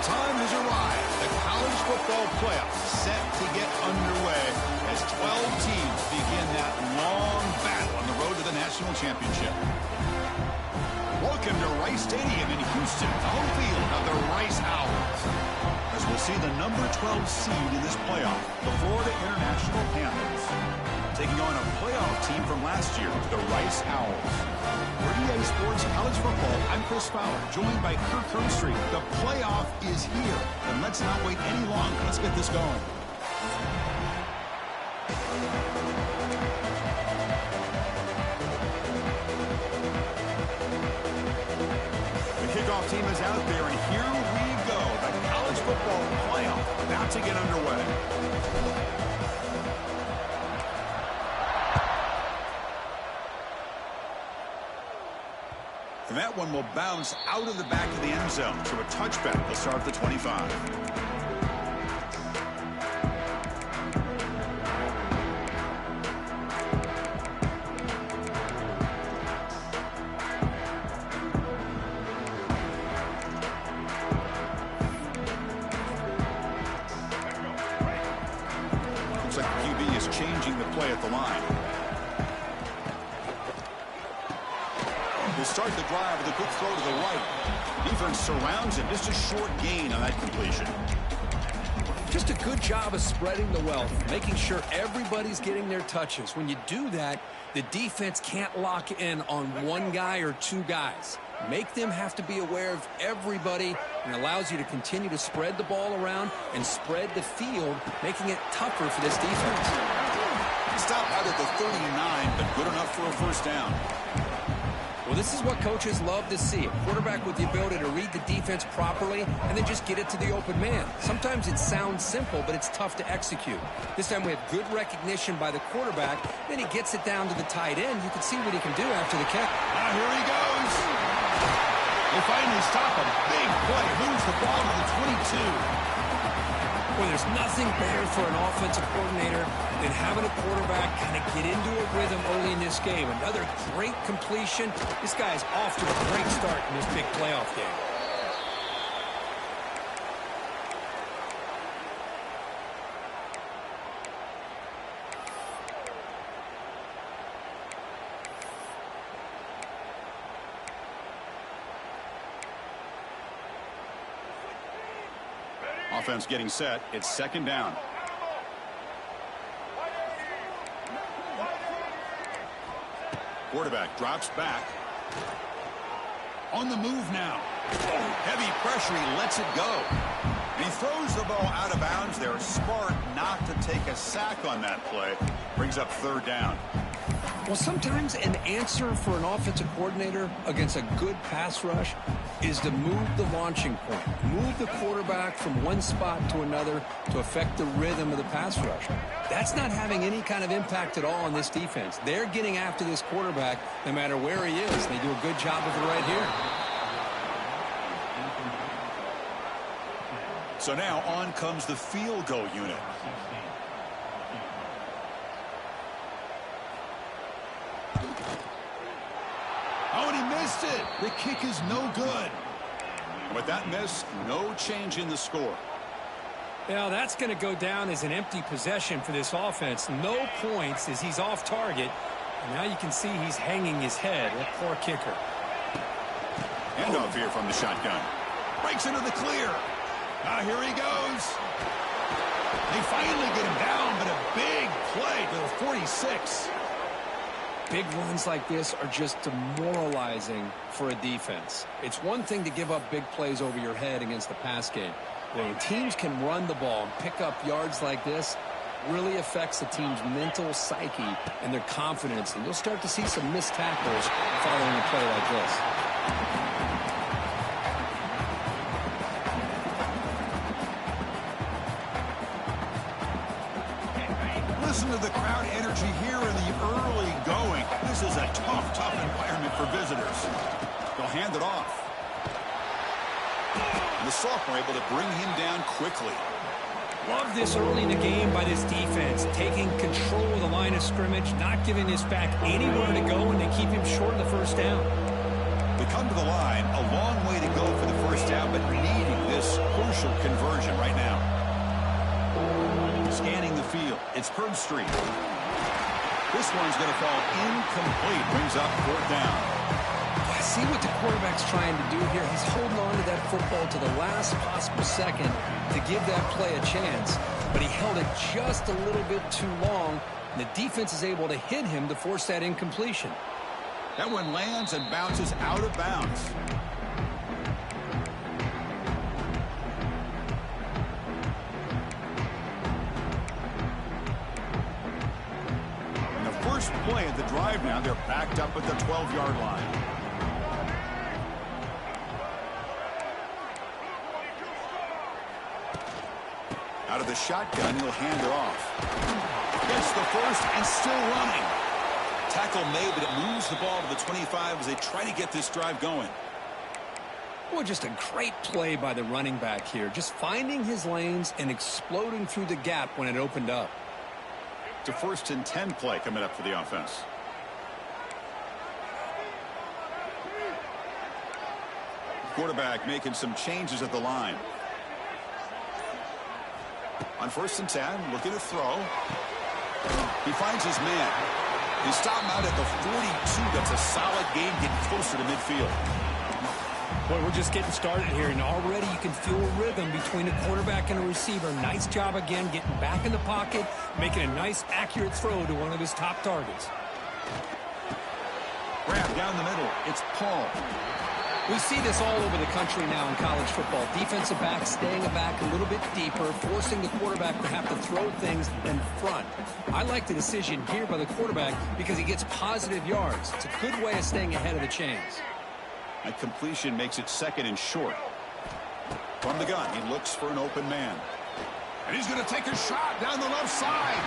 time has arrived. The college football playoffs set to get underway as 12 teams begin that long battle on the road to the national championship. Welcome to Rice Stadium in Houston, the home field of the Rice Owls. As we'll see the number 12 seed in this playoff, the Florida International Panthers, taking on a playoff team from last year, the Rice Owls. For EA Sports College Football, I'm Chris Fowler, joined by Kirk Herbstreit. The playoff is here, and let's not wait any longer. Let's get this going. The kickoff team is out there, and here we go. The college football playoff about to get underway. And that one will bounce out of the back of the end zone. So a touchback will start at the 25. Looks like the QB is changing the play at the line. Will start the drive with a quick throw to the right. Defense surrounds him. Just a short gain on that completion. Just a good job of spreading the wealth, making sure everybody's getting their touches. When you do that, the defense can't lock in on one guy or two guys. Make them have to be aware of everybody, and allows you to continue to spread the ball around and spread the field, making it tougher for this defense. Stop out at the 39, but good enough for a first down. Well, this is what coaches love to see. A quarterback with the ability to read the defense properly and then just get it to the open man. Sometimes it sounds simple, but it's tough to execute. This time we have good recognition by the quarterback. Then he gets it down to the tight end. You can see what he can do after the catch. Now here he goes. They finally stop a big play. Moves the ball to the 22. Well, there's nothing better for an offensive coordinator than having a quarterback kind of get into a rhythm early in this game. Another great completion. This guy is off to a great start in this big playoff game. Offense getting set. It's second down. Quarterback drops back. On the move now. Heavy pressure. He lets it go. And he throws the ball out of bounds there. Smart not to take a sack on that play. Brings up third down. Well, sometimes an answer for an offensive coordinator against a good pass rush is to move the launching point. Move the quarterback from one spot to another to affect the rhythm of the pass rush. That's not having any kind of impact at all on this defense. They're getting after this quarterback no matter where he is. They do a good job of it right here. So now on comes the field goal unit. Oh, and he missed it. The kick is no good. With that miss, no change in the score. Well, that's going to go down as an empty possession for this offense. No points as he's off target. And now you can see he's hanging his head. That poor kicker. Handoff here from the shotgun. Breaks into the clear. Here he goes. They finally get him down, but a big play to the 46. Big runs like this are just demoralizing for a defense. It's one thing to give up big plays over your head against the pass game. When teams can run the ball and pick up yards like this, really affects the team's mental psyche and their confidence. And you'll start to see some missed tackles following a play like this. Listen to the crowd energy here in the early going. This is a tough environment for visitors. They'll hand it off. And the sophomore able to bring him down quickly. Love this early in the game by this defense, taking control of the line of scrimmage, not giving this back anywhere to go, and they keep him short of the first down. They come to the line, a long way to go for the first down, but needing this crucial conversion right now. Scanning the field, it's Herb Street. This one's going to fall incomplete, brings up fourth down. I see what the quarterback's trying to do here. He's holding on to that football to the last possible second to give that play a chance, but he held it just a little bit too long, and the defense is able to hit him to force that incompletion. That one lands and bounces out of bounds. And the first play of the drive now, they're backed up at the 12-yard line. Out of the shotgun, he'll hand it off. Gets the first and still running. Tackle made, but it moves the ball to the 25 as they try to get this drive going. Well, just a great play by the running back here. Just finding his lanes and exploding through the gap when it opened up. It's a 1st and 10 play coming up for the offense. Quarterback making some changes at the line. On 1st and 10, looking to throw. He finds his man. He stopped him out at the 42. That's a solid game, getting closer to midfield. Boy, we're just getting started here, and already you can feel a rhythm between a quarterback and a receiver. Nice job again getting back in the pocket, making a nice, accurate throw to one of his top targets. Grab down the middle. It's Paul. We see this all over the country now in college football. Defensive backs staying back a little bit deeper, forcing the quarterback to have to throw things in front. I like the decision here by the quarterback because he gets positive yards. It's a good way of staying ahead of the chains. That completion makes it 2nd and short. From the gun, he looks for an open man. And he's going to take a shot down the left side.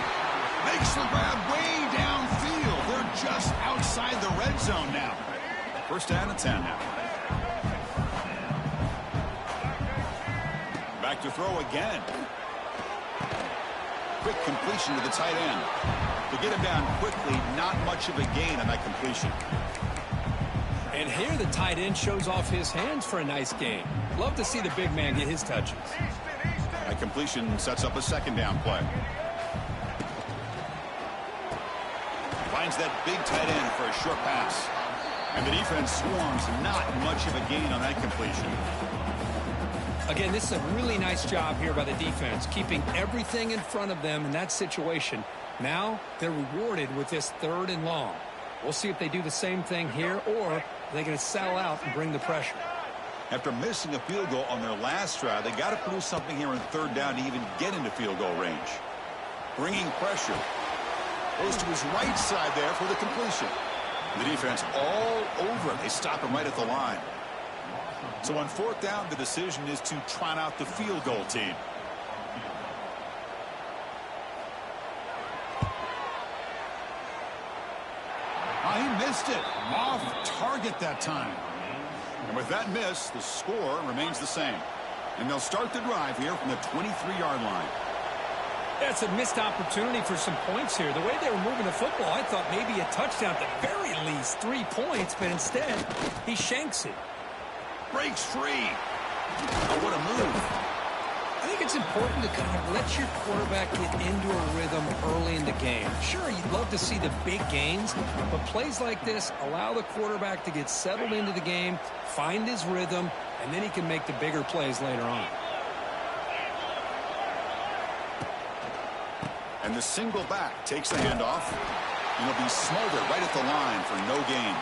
Makes the grab way downfield. They're just outside the red zone now. 1st down and 10 now. Back to throw again. Quick completion to the tight end. To get him down quickly, not much of a gain on that completion. And here the tight end shows off his hands for a nice gain. Love to see the big man get his touches. That completion sets up a 2nd down play. Finds that big tight end for a short pass. And the defense swarms, not much of a gain on that completion. Again, this is a really nice job here by the defense, keeping everything in front of them in that situation. Now they're rewarded with this 3rd and long. We'll see if they do the same thing here, or are they going to settle out and bring the pressure. After missing a field goal on their last drive, they got to produce something here on 3rd down to even get into field goal range. Bringing pressure. Goes to his right side there for the completion. The defense all over him. They stop him right at the line. So on 4th down, the decision is to trot out the field goal team. He missed it. Off target that time. And with that miss, the score remains the same. And they'll start the drive here from the 23-yard line. That's a missed opportunity for some points here. The way they were moving the football, I thought maybe a touchdown, at the very least 3 points, but instead he shanks it. Breaks free. Oh, what a move. I think it's important to kind of let your quarterback get into a rhythm early in the game. Sure, you'd love to see the big gains, but plays like this allow the quarterback to get settled into the game, find his rhythm, and then he can make the bigger plays later on. And the single back takes the handoff. And he'll be smothered right at the line for no gain.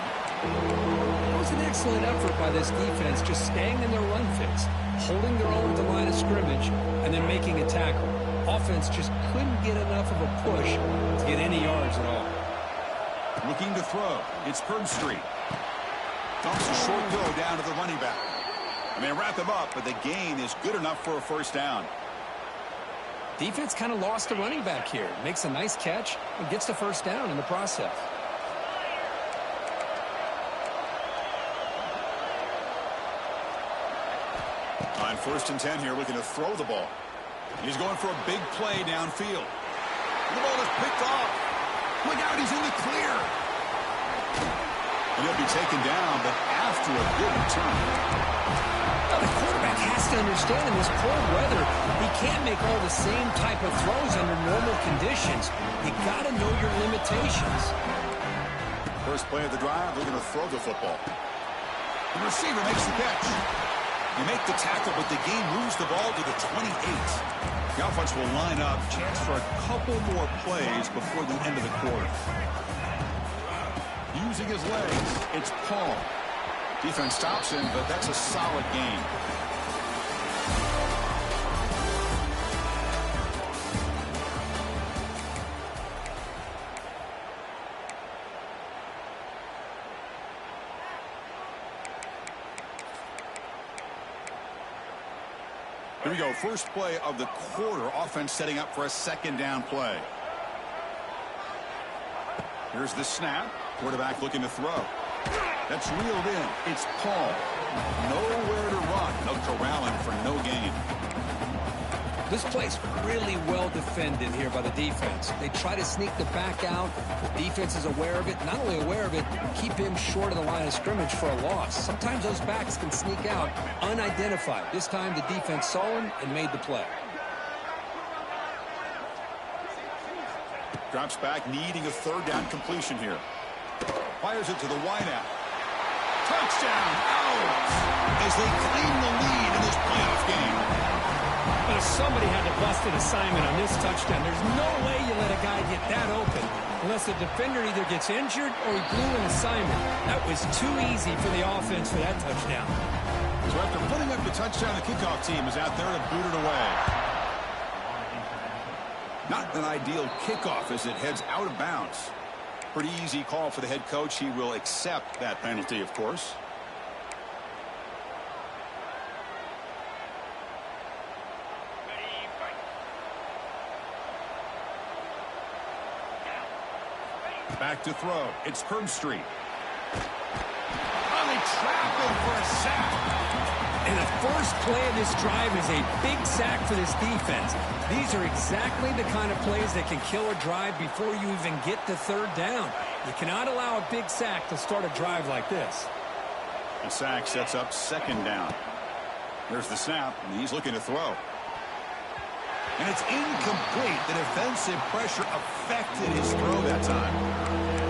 It was an excellent effort by this defense, just staying in their run fits, holding their own at the line of scrimmage, and then making a tackle. Offense just couldn't get enough of a push to get any yards at all. Looking to throw. It's Herb Street. Dumps a short go down to the running back. And they wrap him up, but the gain is good enough for a 1st down. Defense kind of lost the running back here. Makes a nice catch and gets the 1st down in the process. On 1st and 10 here, looking to throw the ball. He's going for a big play downfield. The ball is picked off. Look out, he's in the clear. And he'll be taken down, but after after a good return. Now, the quarterback has to understand in this cold weather, he can't make all the same type of throws under normal conditions. You got to know your limitations. First play of the drive, they're going to throw the football. The receiver makes the catch. You make the tackle, but the game moves the ball to the 28. The offense will line up, chance for a couple more plays before the end of the quarter. Using his legs, it's Paul. Defense stops him, but that's a solid gain. Here we go, first play of the quarter. Offense setting up for a second down play. Here's the snap. Quarterback looking to throw. That's reeled in. It's Paul. Nowhere to run. No corralling for no gain. This play's really well defended here by the defense. They try to sneak the back out. The defense is aware of it. Not only aware of it, keep him short of the line of scrimmage for a loss. Sometimes those backs can sneak out unidentified. This time the defense saw him and made the play. Drops back, needing a third down completion here. Fires it to the wideout. Touchdown, Owls, as they claim the lead in this playoff game. But if somebody had to bust an assignment on this touchdown, there's no way you let a guy get that open unless the defender either gets injured or he blew an assignment. That was too easy for the offense for that touchdown. So after putting up the touchdown, the kickoff team is out there to boot it away. Not an ideal kickoff as it heads out of bounds. Pretty easy call for the head coach. He will accept that penalty, of course. Back to throw. It's Street. Oh, they trap him for a sack. And the first play of this drive is a big sack for this defense. These are exactly the kind of plays that can kill a drive before you even get to third down. You cannot allow a big sack to start a drive like this. The sack sets up second down. There's the snap, and he's looking to throw. And it's incomplete. The defensive pressure affected his throw that time.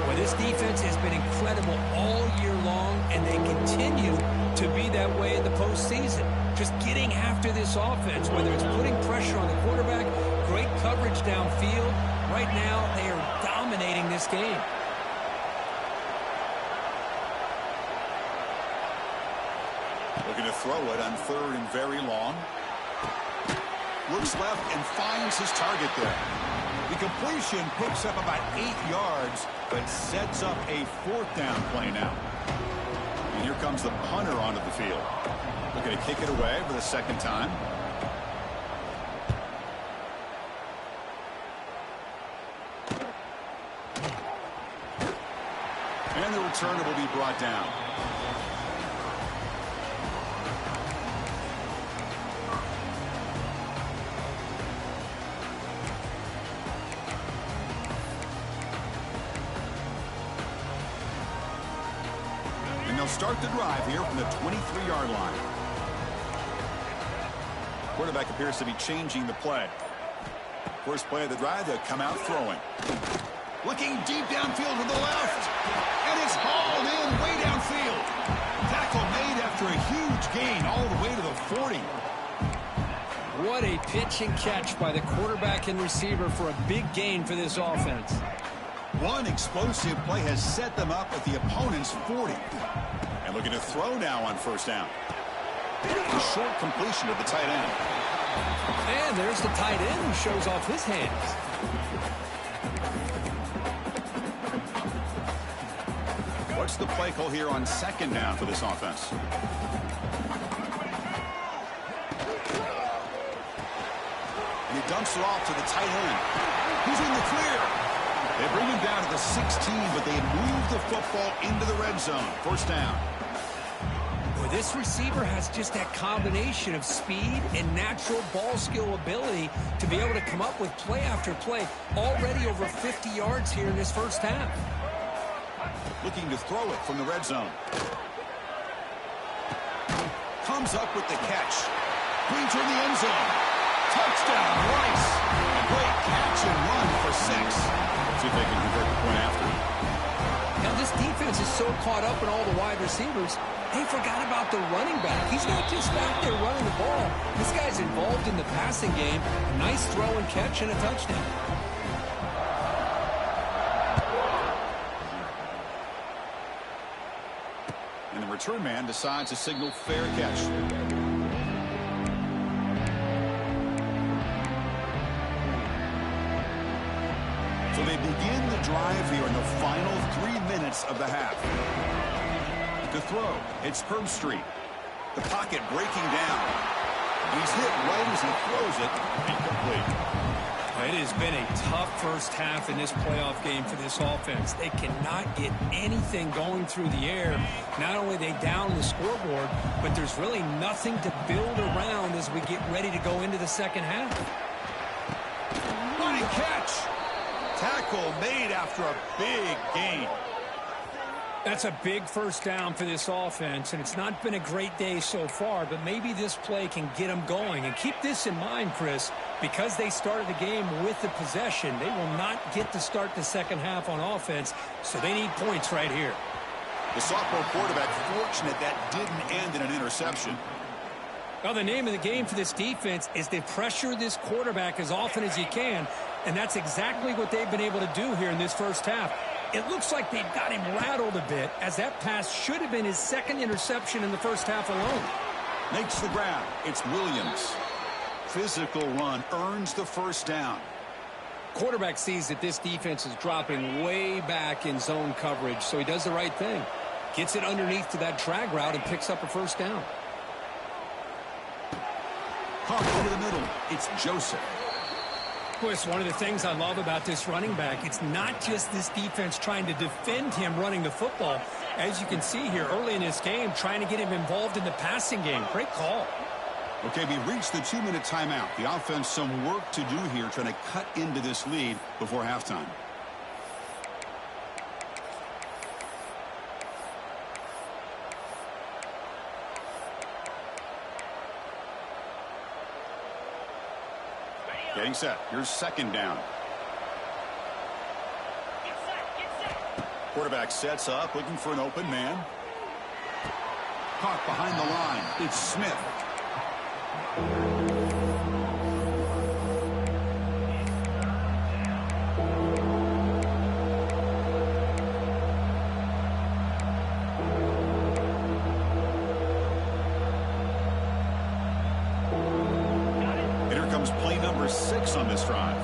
Well, this defense has been incredible all year long, and they continue to be that way in the postseason. Just getting after this offense, whether it's putting pressure on the quarterback, great coverage downfield. Right now, they are dominating this game. Looking to throw it on third and very long. Looks left and finds his target there. The completion picks up about 8 yards, but sets up a fourth down play now. And here comes the punter onto the field. Looking to kick it away for the second time. And the returner will be brought down. Start the drive here from the 23-yard line. Quarterback appears to be changing the play. First play of the drive, they'll come out throwing. Looking deep downfield to the left. And it's hauled in way downfield. Tackle made after a huge gain all the way to the 40. What a pitch and catch by the quarterback and receiver for a big gain for this offense. One explosive play has set them up at the opponent's 40. And looking to throw now on first down. A short completion of the tight end. And there's the tight end who shows off his hands. What's the play call here on second down for this offense? And he dumps it off to the tight end. He's in the clear. They bring him down to the 16, but they move the football into the red zone. First down. Boy, this receiver has just that combination of speed and natural ball skill ability to be able to come up with play after play. Already over 50 yards here in this first half. Looking to throw it from the red zone. comes up with the catch. Brings her in the end zone. Touchdown, Rice. A great catch and run for 6. See if they can convert the point after. Now, this defense is so caught up in all the wide receivers, they forgot about the running back. He's not just back there running the ball. This guy's involved in the passing game. A nice throw and catch and a touchdown. And the return man decides to signal fair catch. So they begin the drive here in the final 3 minutes of the half. To throw, it's Street. The pocket breaking down. He's hit right as he throws it. Incomplete. It has been a tough first half in this playoff game for this offense. They cannot get anything going through the air. Not only are they down the scoreboard, but there's really nothing to build around as we get ready to go into the second half. Running catch. Tackle made after a big gain. That's a big first down for this offense, and it's not been a great day so far, but maybe this play can get them going. And keep this in mind, Chris, because they started the game with the possession, they will not get to start the second half on offense, so they need points right here. The sophomore quarterback fortunate that didn't end in an interception. Well, the name of the game for this defense is to pressure this quarterback as often as you can, and that's exactly what they've been able to do here in this first half. It looks like they've got him rattled a bit, as that pass should have been his second interception in the first half alone. Makes the grab. It's Williams. Physical run earns the first down. Quarterback sees that this defense is dropping way back in zone coverage, so he does the right thing. Gets it underneath to that drag route and picks up a first down. Pump into the middle. It's Joseph. Chris, one of the things I love about this running back, it's not just this defense trying to defend him running the football. As you can see here early in this game, trying to get him involved in the passing game. Great call. Okay, we reached the 2-minute timeout. The offense some work to do here, trying to cut into this lead before halftime. Getting set. Here's second down. Quarterback sets up, looking for an open man. Caught behind the line. It's Smith. Play number 6 on this drive.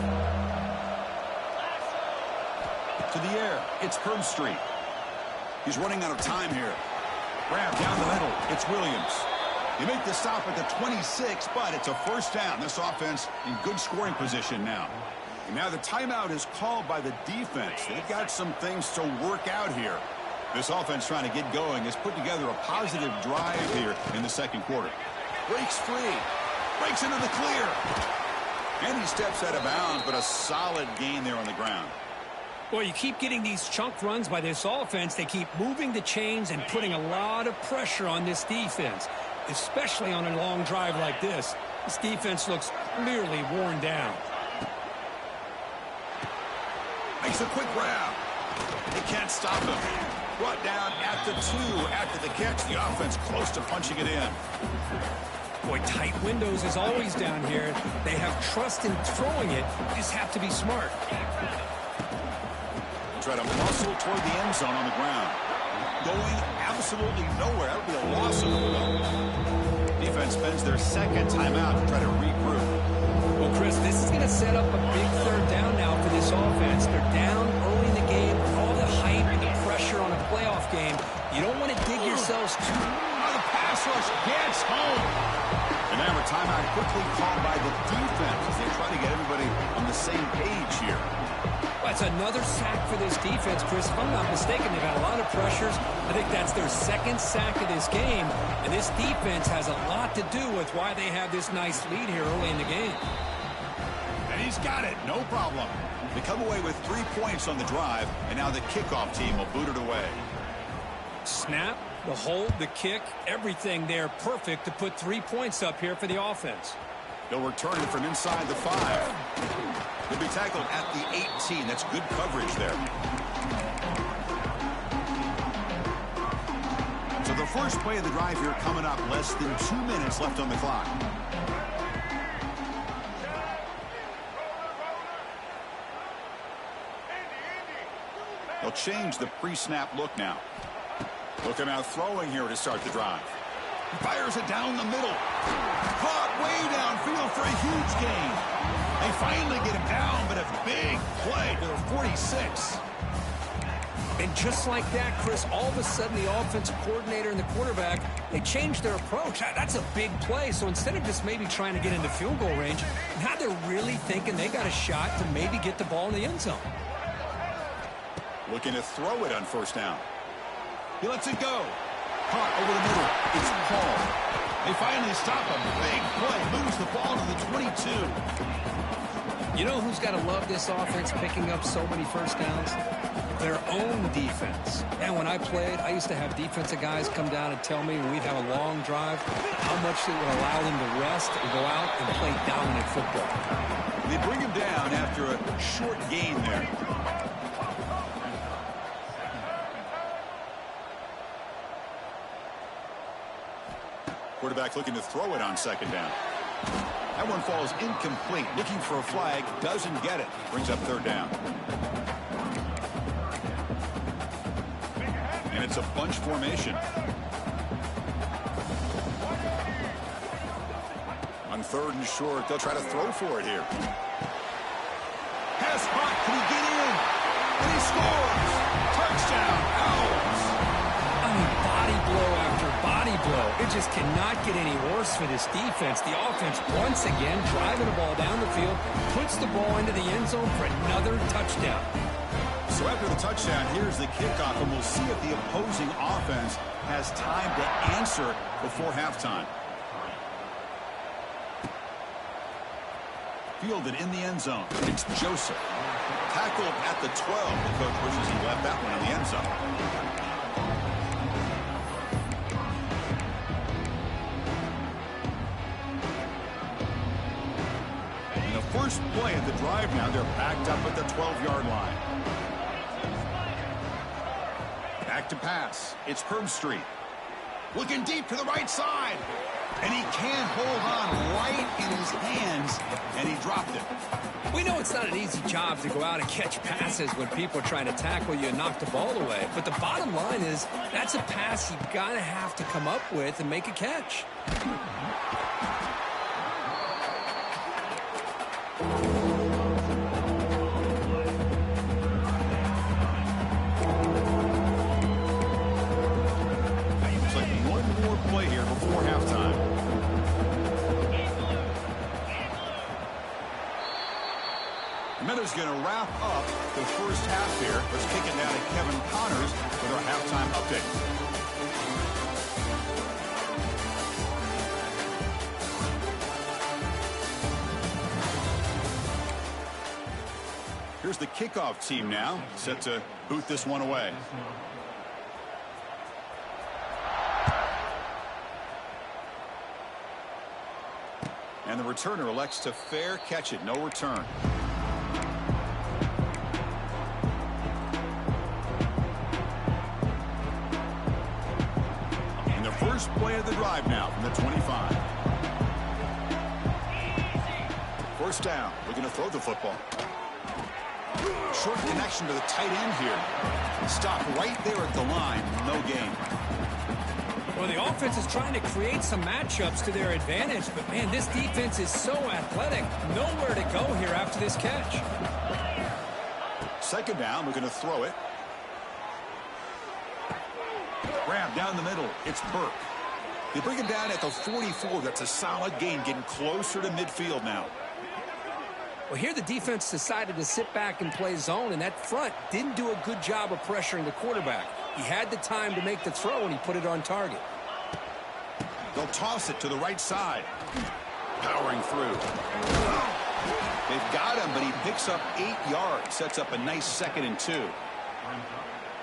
To the air, it's Street. He's running out of time here. Grab down the middle, it's Williams. They make the stop at the 26, but it's a first down. This offense in good scoring position now. And now the timeout is called by the defense. They've got some things to work out here. This offense trying to get going has put together a positive drive here in the second quarter. Breaks free. Breaks into the clear. And he steps out of bounds, but a solid gain there on the ground. Well, you keep getting these chunk runs by this offense. They keep moving the chains and putting a lot of pressure on this defense, especially on a long drive like this. This defense looks clearly worn down. Makes a quick grab. They can't stop him. Brought down at the 2 after the catch. The offense close to punching it in. Boy, tight windows is always down here. They have trust in throwing it. Just have to be smart. Try to muscle toward the end zone on the ground. Going absolutely nowhere. That would be a loss of the ball. Defense spends their second timeout to try to regroup. Well, Chris, this is going to set up a big third down now for this offense. They're down early in the game with all the hype and the pressure on a playoff game. You don't want to dig yourselves too. The pass rush gets home. And now a timeout quickly called by the defense as they try to get everybody on the same page here. That's another sack for this defense, Chris. If I'm not mistaken, they've had a lot of pressures. I think that's their second sack of this game. And this defense has a lot to do with why they have this nice lead here early in the game. And he's got it. No problem. They come away with 3 points on the drive, and now the kickoff team will boot it away. Snap, The hold, the kick, everything there perfect to put 3 points up here for the offense. They'll return it from inside the 5. He'll be tackled at the 18. That's good coverage there. So the first play of the drive here coming up, less than 2 minutes left on the clock. They'll change the pre-snap look now. Looking out throwing here to start the drive. Fires it down the middle. Caught way downfield for a huge gain. They finally get him down, but a big play to the 46. And just like that, Chris, all of a sudden the offensive coordinator and the quarterback, they changed their approach. That's a big play. So instead of just maybe trying to get into field goal range, now they're really thinking they got a shot to maybe get the ball in the end zone. Looking to throw it on first down. He lets it go. Caught over the middle. It's Paul. They finally stop him. Big play. Moves the ball to the 22. You know who's got to love this offense picking up so many first downs? Their own defense. And when I played, I used to have defensive guys come down and tell me when we'd have a long drive how much it would allow them to rest and go out and play dominant football. They bring him down after a short gain there. Quarterback looking to throw it on second down. That one falls incomplete. Looking for a flag. Doesn't get it. Brings up third down. And it's a bunch formation. On third and short, they'll try to throw for it here. Has spot. Can he get in? And he scores. Touchdown. Owls. I mean, body blow after body blow. It just cannot get any worse for this defense. The offense, once again, driving the ball down the field, puts the ball into the end zone for another touchdown. So after the touchdown, here's the kickoff, and we'll see if the opposing offense has time to answer before halftime. Fielded in the end zone. It's Joseph. Tackled at the 12. The coach wishes he left that one in the end zone. First play of the drive now. They're backed up at the 12-yard line. Back to pass. It's Herb Street. Looking deep to the right side. And he can't hold on right in his hands. And he dropped it. We know it's not an easy job to go out and catch passes when people are trying to tackle you and knock the ball away. But the bottom line is that's a pass you got to have to come up with and make a catch. Is going to wrap up the first half here. Let's kick it down to Kevin Connors with our halftime update. Here's the kickoff team now, set to boot this one away. And the returner elects to fair catch it. No return. First play of the drive now from the 25. First down. Looking to throw the football. Short connection to the tight end here. Stop right there at the line. No gain. Well, the offense is trying to create some matchups to their advantage, but, man, this defense is so athletic. Nowhere to go here after this catch. Second down. Looking to throw it. Grab down the middle. It's Burke. They bring him down at the 44. That's a solid gain, getting closer to midfield now. Well, here the defense decided to sit back and play zone, and that front didn't do a good job of pressuring the quarterback. He had the time to make the throw, and he put it on target. They'll toss it to the right side. Powering through. They've got him, but he picks up 8 yards. Sets up a nice 2nd and 2.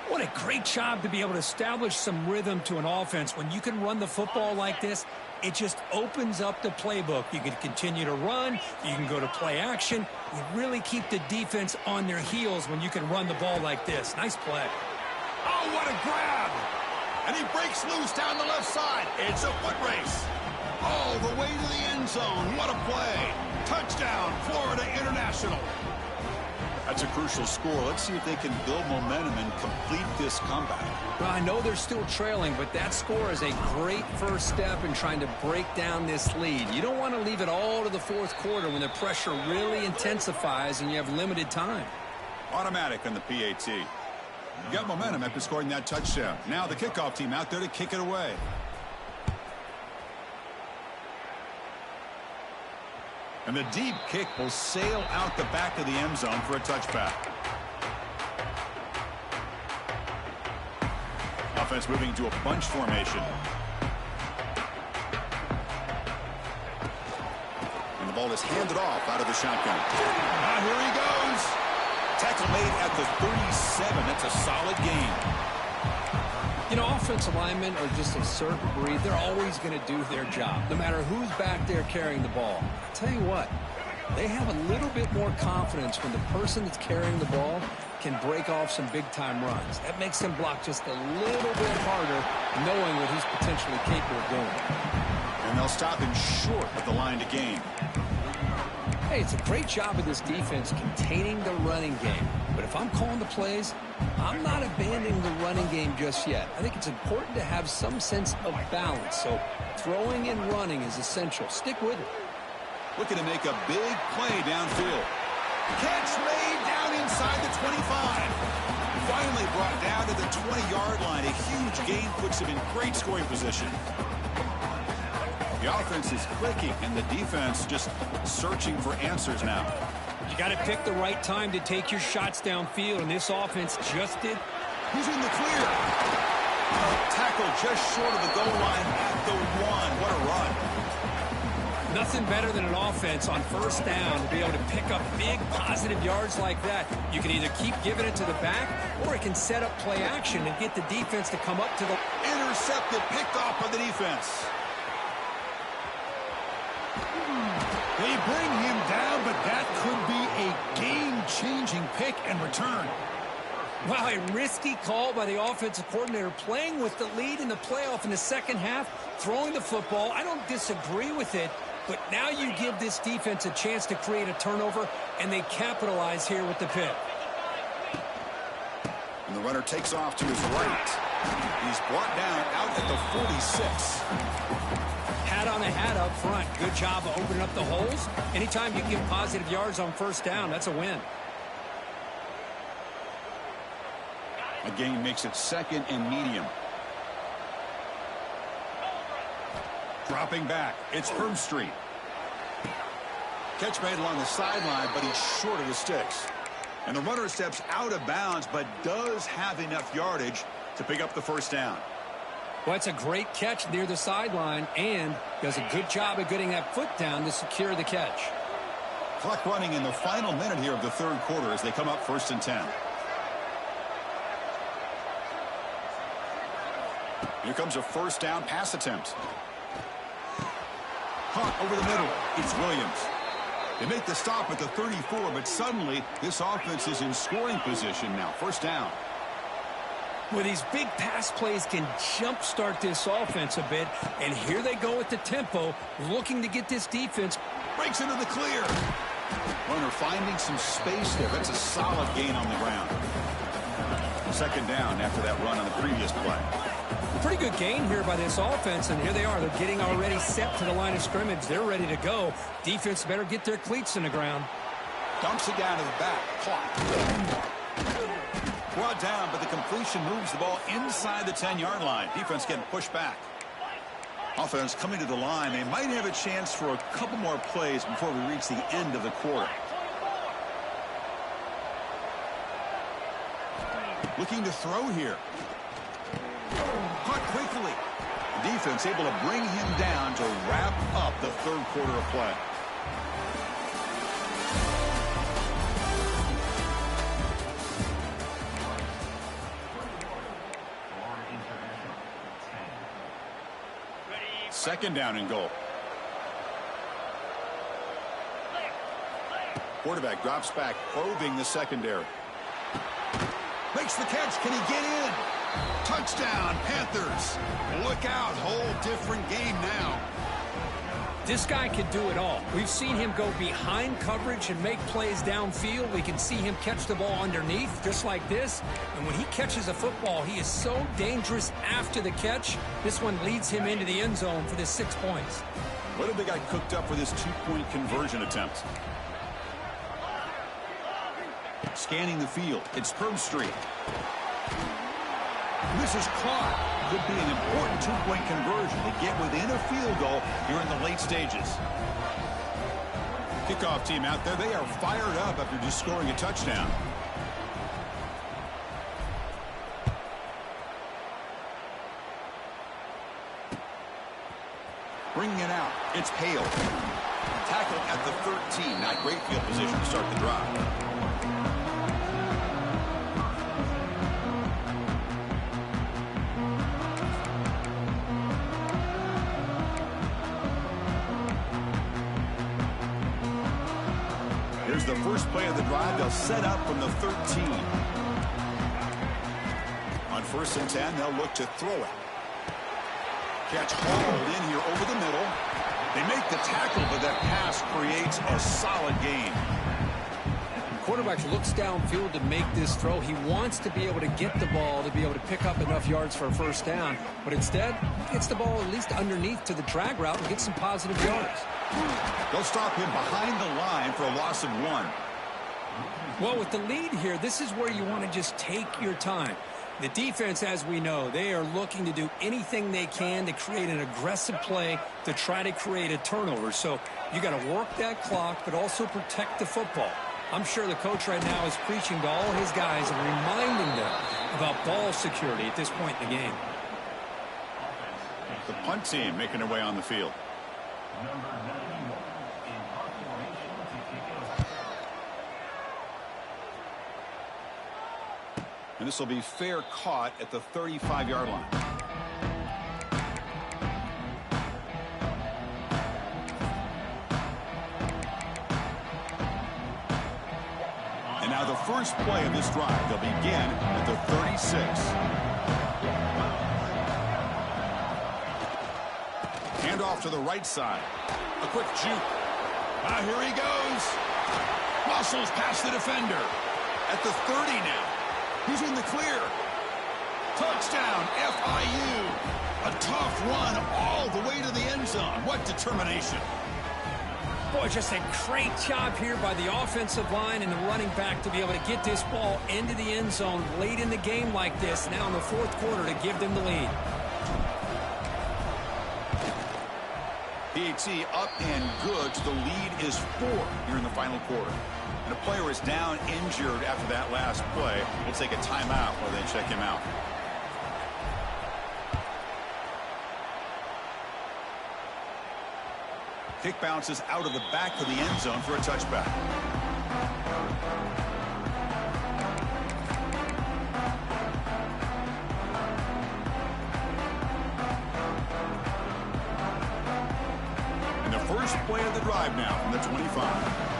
What a great job to be able to establish some rhythm to an offense. When you can run the football like this, it just opens up the playbook. You can continue to run. You can go to play action. You really keep the defense on their heels when you can run the ball like this. Nice play. Oh, what a grab! And he breaks loose down the left side. It's a foot race. All the way to the end zone. What a play. Touchdown, Florida International. That's a crucial score. Let's see if they can build momentum and complete this comeback. Well, I know they're still trailing, but that score is a great first step in trying to break down this lead. You don't want to leave it all to the fourth quarter when the pressure really intensifies and you have limited time. Automatic on the PAT. You got momentum after scoring that touchdown. Now the kickoff team out there to kick it away. And the deep kick will sail out the back of the end zone for a touchback. Offense moving to a bunch formation. And the ball is handed off out of the shotgun. Ah, here he goes. Tackle made at the 37. That's a solid gain. You know, offensive linemen are just a certain breed. They're always going to do their job, no matter who's back there carrying the ball. I'll tell you what, they have a little bit more confidence when the person that's carrying the ball can break off some big-time runs. That makes them block just a little bit harder, knowing what he's potentially capable of doing. And they'll stop him short of the line to gain. Hey, it's a great job of this defense containing the running game. But if I'm calling the plays, I'm not abandoning the running game just yet. I think it's important to have some sense of balance. So throwing and running is essential. Stick with it. Looking to make a big play downfield. Catch made down inside the 25. Finally brought down to the 20-yard line. A huge gain puts him in great scoring position. The offense is clicking, and the defense just searching for answers now. You got to pick the right time to take your shots downfield, and this offense just did. He's in the clear. Tackle just short of the goal line at the 1. What a run. Nothing better than an offense on first down to be able to pick up big positive yards like that. You can either keep giving it to the back, or it can set up play action and get the defense to come up to the... Intercepted, picked off by the defense. They bring him down, but that could be a game-changing pick and return. Wow, a risky call by the offensive coordinator, playing with the lead in the playoff in the second half, throwing the football. I don't disagree with it, but now you give this defense a chance to create a turnover, and they capitalize here with the pick. And the runner takes off to his right. He's brought down out at the 46. Hat on a hat up front. Good job of opening up the holes. Anytime you get positive yards on first down, that's a win. A gain makes it second and medium. Dropping back, it's Herbstreit. Catch made along the sideline, but he's short of the sticks. And the runner steps out of bounds, but does have enough yardage to pick up the first down. Well, it's a great catch near the sideline, and does a good job of getting that foot down to secure the catch. Clock running in the final minute here of the third quarter as they come up 1st and 10. Here comes a first down pass attempt. Caught over the middle. It's Williams. They make the stop at the 34, but suddenly this offense is in scoring position now. First down. Well, these big pass plays can jumpstart this offense a bit, and here they go with the tempo, looking to get this defense. Breaks into the clear. Runner finding some space there. That's a solid gain on the ground. Second down after that run on the previous play. Pretty good gain here by this offense, and here they are. They're getting already set to the line of scrimmage. They're ready to go. Defense better get their cleats in the ground. Dumps it down to the back. Caught. Brought down, but the completion moves the ball inside the 10-yard line. Defense getting pushed back. Offense coming to the line. They might have a chance for a couple more plays before we reach the end of the quarter. Looking to throw here. Caught quickly. Defense able to bring him down to wrap up the third quarter of play. Second down and goal. Quarterback drops back, probing the secondary. Makes the catch. Can he get in? Touchdown, Panthers. Look out. Whole different game now. This guy can do it all. We've seen him go behind coverage and make plays downfield. We can see him catch the ball underneath, just like this. And when he catches a football, he is so dangerous after the catch. This one leads him into the end zone for the 6 points. What have they got cooked up for this two-point conversion attempt? Scanning the field. It's Herb Street. This is caught. Could be an important two-point conversion to get within a field goal here in the late stages. Kickoff team out there. They are fired up after just scoring a touchdown. Bringing it out. It's Hale. Tackled at the 13. Not great field position to start the drive. Here's the first play of the drive. They'll set up from the 13. On 1st and 10, they'll look to throw it. Catch hauled in here over the middle. They make the tackle, but that pass creates a solid gain. Quarterback looks downfield to make this throw. He wants to be able to get the ball to be able to pick up enough yards for a first down. But instead, gets the ball at least underneath to the drag route and gets some positive yards. They'll stop him behind the line for a loss of 1. Well, with the lead here, this is where you want to just take your time. The defense, as we know, they are looking to do anything they can to create an aggressive play to try to create a turnover. So you got to work that clock, but also protect the football. I'm sure the coach right now is preaching to all his guys and reminding them about ball security at this point in the game. The punt team making their way on the field. And this will be fair caught at the 35-yard line. And now the first play of this drive, they'll begin at the 36. Hand off to the right side. A quick juke. Here he goes. Muscles past the defender. At the 30 now. He's in the clear. Touchdown, FIU. A tough run all the way to the end zone. What determination. Boy, just a great job here by the offensive line and the running back to be able to get this ball into the end zone late in the game like this, now in the 4th quarter, to give them the lead. PAT up and good. The lead is 4 here in the final quarter. And a player is down injured after that last play. We'll take a timeout while they check him out. Kick bounces out of the back of the end zone for a touchback. And the first play of the drive now from the 25.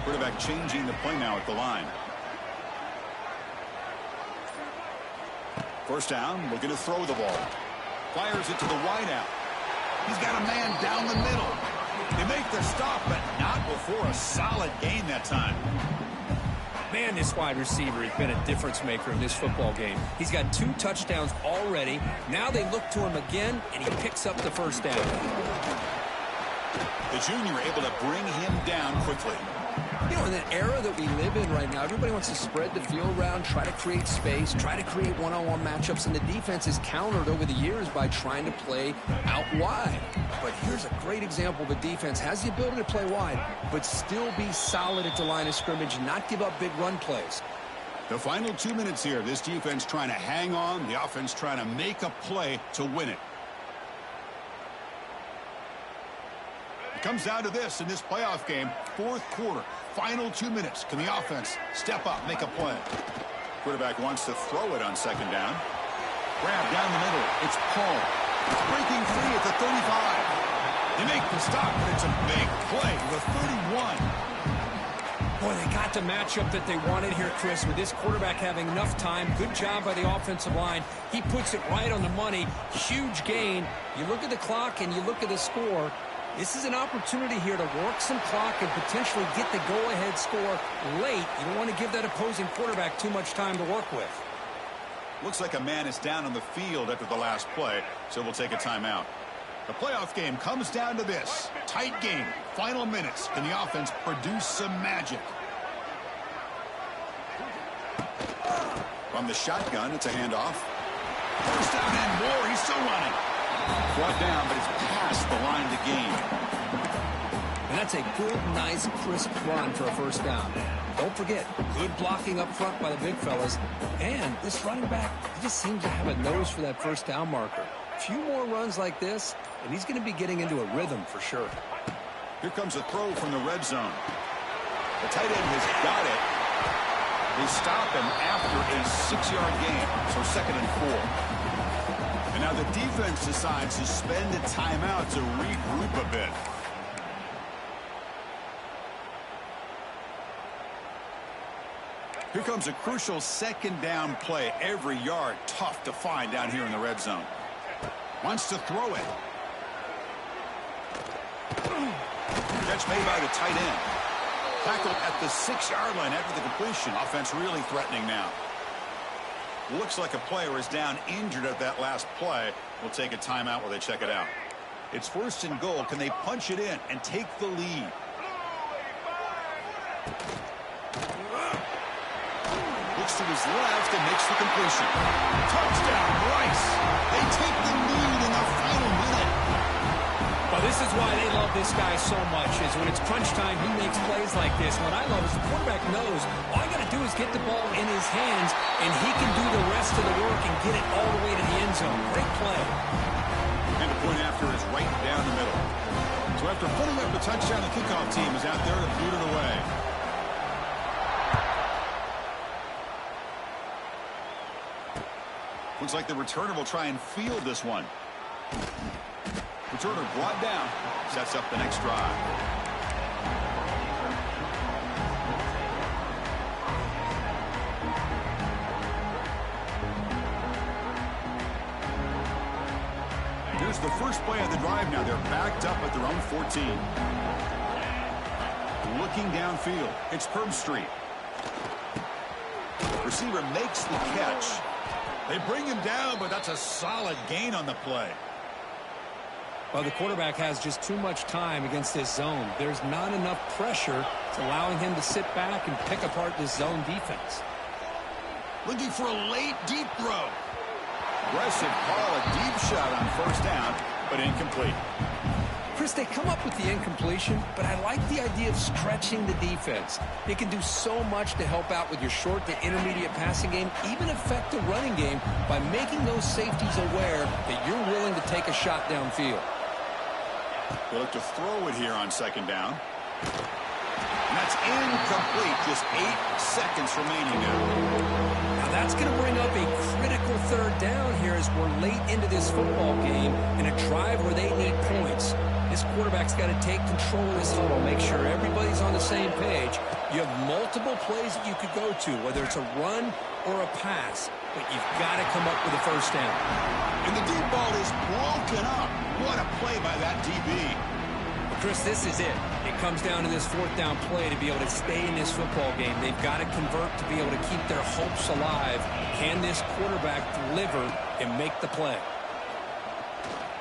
Quarterback changing the play now at the line. First down, looking to throw the ball. Fires it to the wideout. He's got a man down the middle. They make the stop, but not before a solid gain that time. Man, this wide receiver has been a difference maker in this football game. He's got 2 touchdowns already. Now they look to him again, and he picks up the first down. The junior able to bring him down quickly. You know, in the era that we live in right now, everybody wants to spread the field around, try to create space, try to create one-on-one matchups, and the defense is countered over the years by trying to play out wide. But here's a great example of a defense has the ability to play wide, but still be solid at the line of scrimmage and not give up big run plays. The final 2 minutes here, this defense trying to hang on, the offense trying to make a play to win it. It comes down to this in this playoff game, 4th quarter. Final 2 minutes. Can the offense step up, make a play? Quarterback wants to throw it on 2nd down. Grab down the middle. It's Paul. Breaking free at the 35. They make the stop, but it's a big play to the 31. Boy, they got the matchup that they wanted here, Chris, with this quarterback having enough time. Good job by the offensive line. He puts it right on the money. Huge gain. You look at the clock and you look at the score. This is an opportunity here to work some clock and potentially get the go-ahead score late. You don't want to give that opposing quarterback too much time to work with. Looks like a man is down on the field after the last play, so we'll take a timeout. The playoff game comes down to this. Tight game. Final minutes. Can the offense produce some magic? From the shotgun, it's a handoff. First down and more. He's still running. Brought down, but it's past the line of the game. And that's a good, nice, crisp run for a first down. Don't forget, good blocking up front by the big fellas. And this running back, he just seems to have a nose for that first down marker. A few more runs like this, and he's going to be getting into a rhythm for sure. Here comes a throw from the red zone. The tight end has got it. They stop him after a 6-yard gain, so 2nd and 4. And now the defense decides to spend a timeout to regroup a bit. Here comes a crucial 2nd down play. Every yard tough to find down here in the red zone. Wants to throw it. Catch made by the tight end. Tackled at the 6-yard line after the completion. Offense really threatening now. Looks like a player is down injured at that last play. We'll take a timeout while they check it out. It's 1st and goal. Can they punch it in and take the lead? Looks to his left and makes the completion. Touchdown, Rice. They take the lead in the final minute. Well, this is why they love this guy so much, is when it's crunch time, he makes plays like this. What I love is the quarterback knows all you got to do is get the ball in his hands, and he can do the rest of the work and get it all the way to the end zone. Great play. And the point after is right down the middle. So after putting up the touchdown, the kickoff team is out there to boot it away. Looks like the returner will try and field this one. Returner brought down. Sets up the next drive. Here's the first play of the drive now. They're backed up at their own 14. Looking downfield. It's Perm Street. Receiver makes the catch. They bring him down, but that's a solid gain on the play. Well, the quarterback has just too much time against this zone. There's not enough pressure. It's allowing him to sit back and pick apart this zone defense. Looking for a late deep throw. Aggressive call, a deep shot on 1st down, but incomplete. Chris, they come up with the incompletion, but I like the idea of stretching the defense. It can do so much to help out with your short to intermediate passing game, even affect the running game by making those safeties aware that you're willing to take a shot downfield. They look to throw it here on 2nd down. And that's incomplete. Just 8 seconds remaining now. Now that's going to bring up a critical 3rd down here as we're late into this football game in a drive where they need points. This quarterback's got to take control of this huddle, make sure everybody's on the same page. You have multiple plays that you could go to, whether it's a run or a pass, but you've got to come up with a 1st down. And the deep ball is broken up. What a play by that DB. Chris, this is it. It comes down to this 4th down play to be able to stay in this football game. They've got to convert to be able to keep their hopes alive. Can this quarterback deliver and make the play?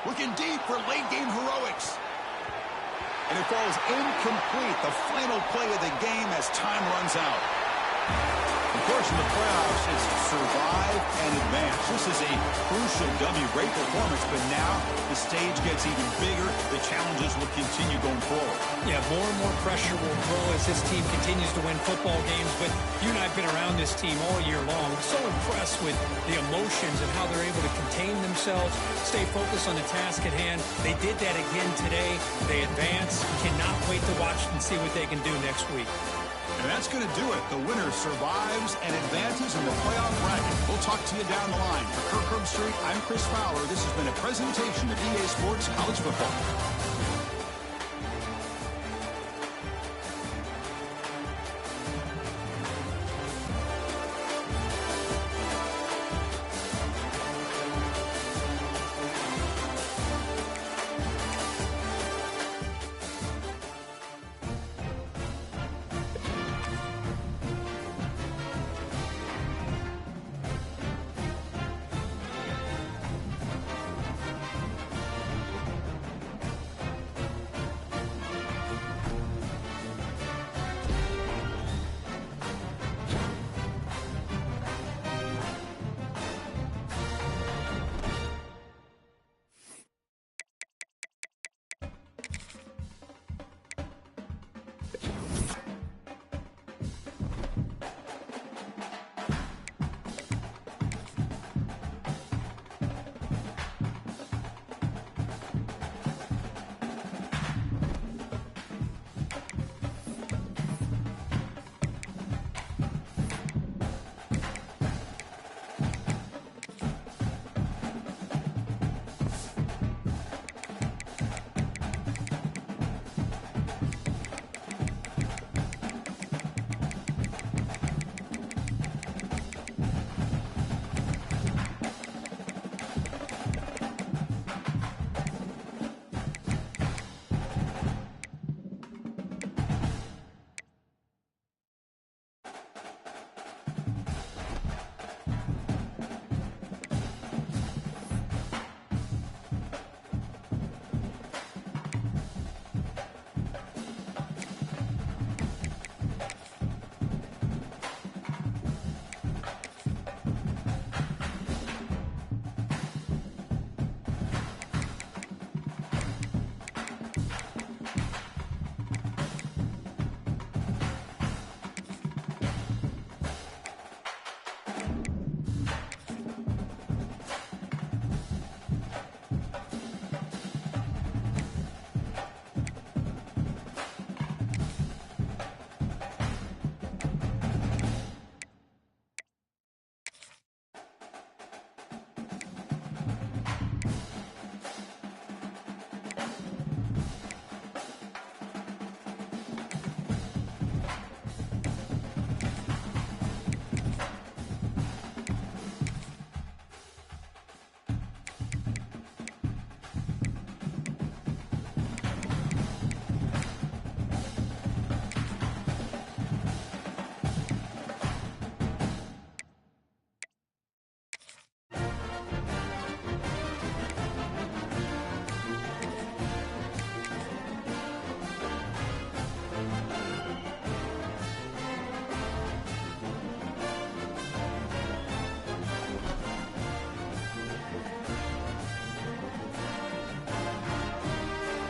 Looking deep for late game heroics. And it falls incomplete. The final play of the game as time runs out. Of course, in the playoffs, it's survive and advance. This is a crucial W. Great performance, but now the stage gets even bigger. The challenges will continue going forward. Yeah, more and more pressure will grow as this team continues to win football games. But you and I have been around this team all year long. So impressed with the emotions and how they're able to contain themselves, stay focused on the task at hand. They did that again today. They advance. Cannot wait to watch and see what they can do next week. And that's going to do it. The winner survives and advances in the playoff bracket. We'll talk to you down the line. For Kirk Herbstreit, I'm Chris Fowler. This has been a presentation of EA Sports College Football.